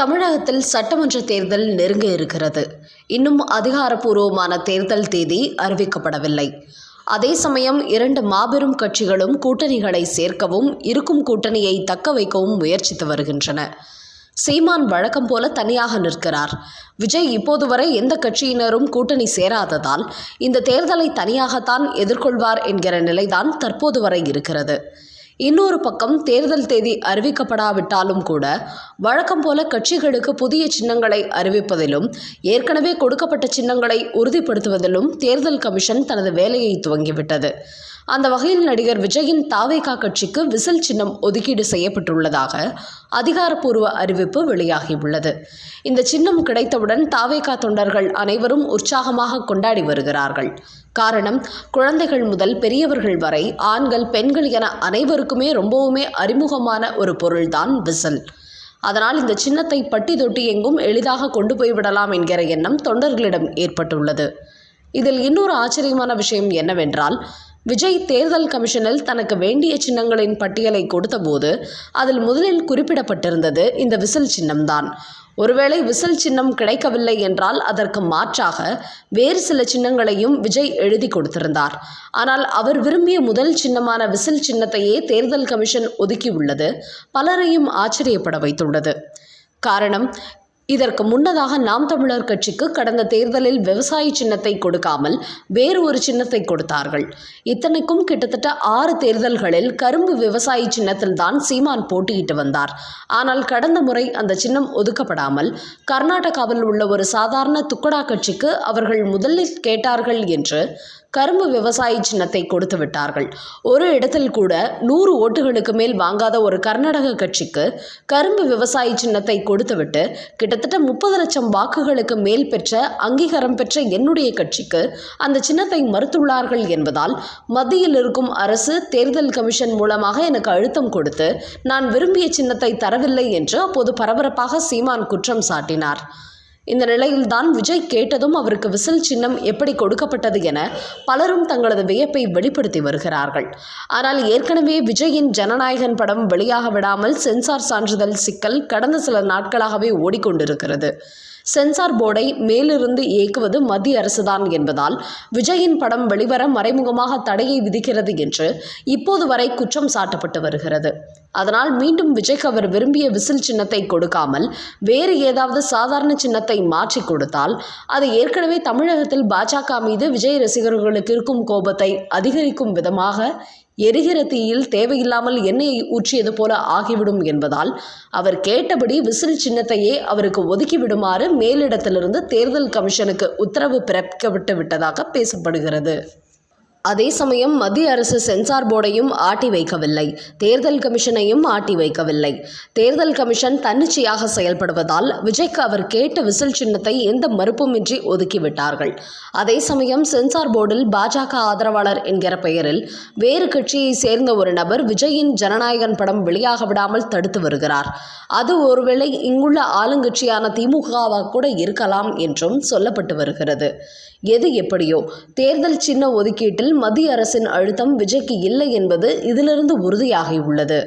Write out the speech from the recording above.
தமிழகத்தில் சட்டமன்ற தேர்தல் நெருங்க இருக்கிறது. இன்னும் அதிகாரப்பூர்வமான தேர்தல் தேதி அறிவிக்கப்படவில்லை. அதே சமயம் 2 மாபெரும் கட்சிகளும் கூட்டணிகளை சேர்க்கவும் இருக்கும் கூட்டணியை தக்க வைக்கவும் முயற்சித்து வருகின்றன. சீமான் வழக்கம் போல தனியாக நிற்கிறார். விஜய் இப்போது வரை எந்த கட்சியினரும் கூட்டணி சேராததால் இந்த தேர்தலை தனியாகத்தான் எதிர்கொள்வார் என்கிற நிலைதான் தற்போது வரை இருக்கிறது. இன்னொரு பக்கம் தேர்தல் தேதி அறிவிக்கப்படாவிட்டாலும் கூட வழக்கம் போல கட்சிகளுக்கு புதிய சின்னங்களை அறிவிப்பதிலும் ஏற்கனவே கொடுக்கப்பட்ட சின்னங்களை உறுதிப்படுத்துவதிலும் தேர்தல் கமிஷன் தனது வேலையை துவங்கிவிட்டது. அந்த வகையில் நடிகர் விஜயின் தாவேகா கட்சிக்கு விசில் சின்னம் ஒதுக்கீடு செய்யப்பட்டுள்ளதாக அதிகாரப்பூர்வ அறிவிப்பு வெளியாகியுள்ளது. இந்த சின்னம் கிடைத்தவுடன் தாவேகா தொண்டர்கள் அனைவரும் உற்சாகமாக கொண்டாடி வருகிறார்கள். காரணம், குழந்தைகள் முதல் பெரியவர்கள் வரை ஆண்கள் பெண்கள் என அனைவருக்குமே ரொம்பவுமே அறிமுகமான ஒரு பொருள்தான் விசில். அதனால் இந்த சின்னத்தை பட்டி தொட்டி எங்கும் எளிதாக கொண்டு போய்விடலாம் என்கிற எண்ணம் தொண்டர்களிடம் ஏற்பட்டுள்ளது. இதில் இன்னொரு ஆச்சரியமான விஷயம் என்னவென்றால், விஜய் தேர்தல் கமிஷனில் தனக்கு வேண்டிய சின்னங்களின் பட்டியலை கொடுத்தபோது அதில் முதலில் குறிப்பிடப்பட்டிருந்தது இந்த விசில் சின்னம்தான். ஒருவேளை விசில் சின்னம் கிடைக்கவில்லை என்றால் அதற்கு மாற்றாக வேறு சில சின்னங்களையும் விஜய் எழுதி கொடுத்திருந்தார். ஆனால் அவர் விரும்பிய முதல் சின்னமான விசில் சின்னத்தையே தேர்தல் கமிஷன் ஒதுக்கியுள்ளது பலரையும் ஆச்சரியப்பட வைத்துள்ளது. காரணம், இதற்கு முன்னதாக நாம் தமிழர் கட்சிக்கு கடந்த தேர்தலில் விவசாய சின்னத்தை கொடுக்காமல் வேறு ஒரு சின்னத்தை கொடுத்தார்கள். இத்தனைக்கும் கிட்டத்தட்ட 6 தேர்தல்களில் கரும்பு விவசாய சின்னத்தில்தான் சீமான் போட்டியிட்டு வந்தார். ஆனால் கடந்த முறை அந்த சின்னம் ஒதுக்கப்படாமல் கர்நாடகாவில் உள்ள ஒரு சாதாரண துக்கடா கட்சிக்கு அவர்கள் முதலில் கேட்டார்கள் என்று கரும்பு விவசாய சின்னத்தை கொடுத்து விட்டார்கள். ஒரு இடத்தில் கூட 100 ஓட்டுகளுக்கு மேல் வாங்காத ஒரு கர்நாடக கட்சிக்கு கரும்பு விவசாய சின்னத்தை கொடுத்துவிட்டு கிட்டத்தட்ட 30 லட்சம் வாக்குகளுக்கு மேல் பெற்ற அங்கீகாரம் பெற்ற என்னுடைய கட்சிக்கு அந்த சின்னத்தை மறுத்துள்ளார்கள் என்பதால் மத்தியில் இருக்கும் அரசு தேர்தல் கமிஷன் மூலமாக எனக்கு அழுத்தம் கொடுத்து நான் விரும்பிய சின்னத்தை தரவில்லை என்று அப்போது பரபரப்பாக சீமான் குற்றம் சாட்டினார். இந்த நிலையில்தான் விஜய் கேட்டதும் அவருக்கு விசில் சின்னம் எப்படி கொடுக்கப்பட்டது என பலரும் தங்களது வியப்பை வெளிப்படுத்தி வருகிறார்கள். ஆனால் ஏற்கனவே விஜயின் ஜனநாயகன் படம் வெளியாக விடாமல் சென்சார் சான்றிதழ் சிக்கல் கடந்த சில நாட்களாகவே ஓடிக்கொண்டிருக்கிறது. சென்சார் போர்டை மேலிருந்து இயக்குவது மத்திய அரசுதான் என்பதால் விஜயின் படம் வெளிவர மறைமுகமாக தடையை விதிக்கிறது என்று இப்போது வரை குற்றம் சாட்டப்பட்டு வருகிறது. அதனால் மீண்டும் விஜய்க்கு அவர் விரும்பிய விசில் சின்னத்தை கொடுக்காமல் வேறு ஏதாவது சாதாரண சின்னத்தை மாற்றி கொடுத்தால் அது ஏற்கனவே தமிழகத்தில் பாஜக மீது விஜய் ரசிகர்களுக்கு இருக்கும் கோபத்தை அதிகரிக்கும் விதமாக எரிகிற தீயில் தேவையில்லாமல் எண்ணெயை ஊற்றியது போல ஆகிவிடும் என்பதால் அவர் கேட்டபடி விசில் சின்னத்தையே அவருக்கு ஒதுக்கிவிடுமாறு மேலிடத்திலிருந்து தேர்தல் கமிஷனுக்கு உத்தரவு பிறப்பிக்கப்பட்டு விட்டதாக பேசப்படுகிறது. அதே சமயம் மத்திய அரசு சென்சார் போர்டையும் ஆட்டி வைக்கவில்லை, தேர்தல் கமிஷனையும் ஆட்டி வைக்கவில்லை. தேர்தல் கமிஷன் தன்னிச்சையாக செயல்படுவதால் விஜய்க்கு அவர் கேட்ட விசில் சின்னத்தை எந்த மறுப்புமின்றி ஒதுக்கிவிட்டார்கள். அதே சமயம் சென்சார் போர்டில் பாஜக ஆதரவாளர் என்கிற பெயரில் வேறு கட்சியை சேர்ந்த ஒரு நபர் விஜயின் ஜனநாயகன் படம் வெளியாக விடாமல் தடுத்து வருகிறார். அது ஒருவேளை இங்குள்ள ஆளுங்கட்சியான திமுகவாக கூட இருக்கலாம் என்றும் சொல்லப்பட்டு வருகிறது. எது எப்படியோ தேர்தல் சின்ன ஒதுக்கீட்டில் மத்திய அரசின் அழுத்தம் விஜய்க்கு இல்லை என்பது இதிலிருந்து உறுதியாகியுள்ளது.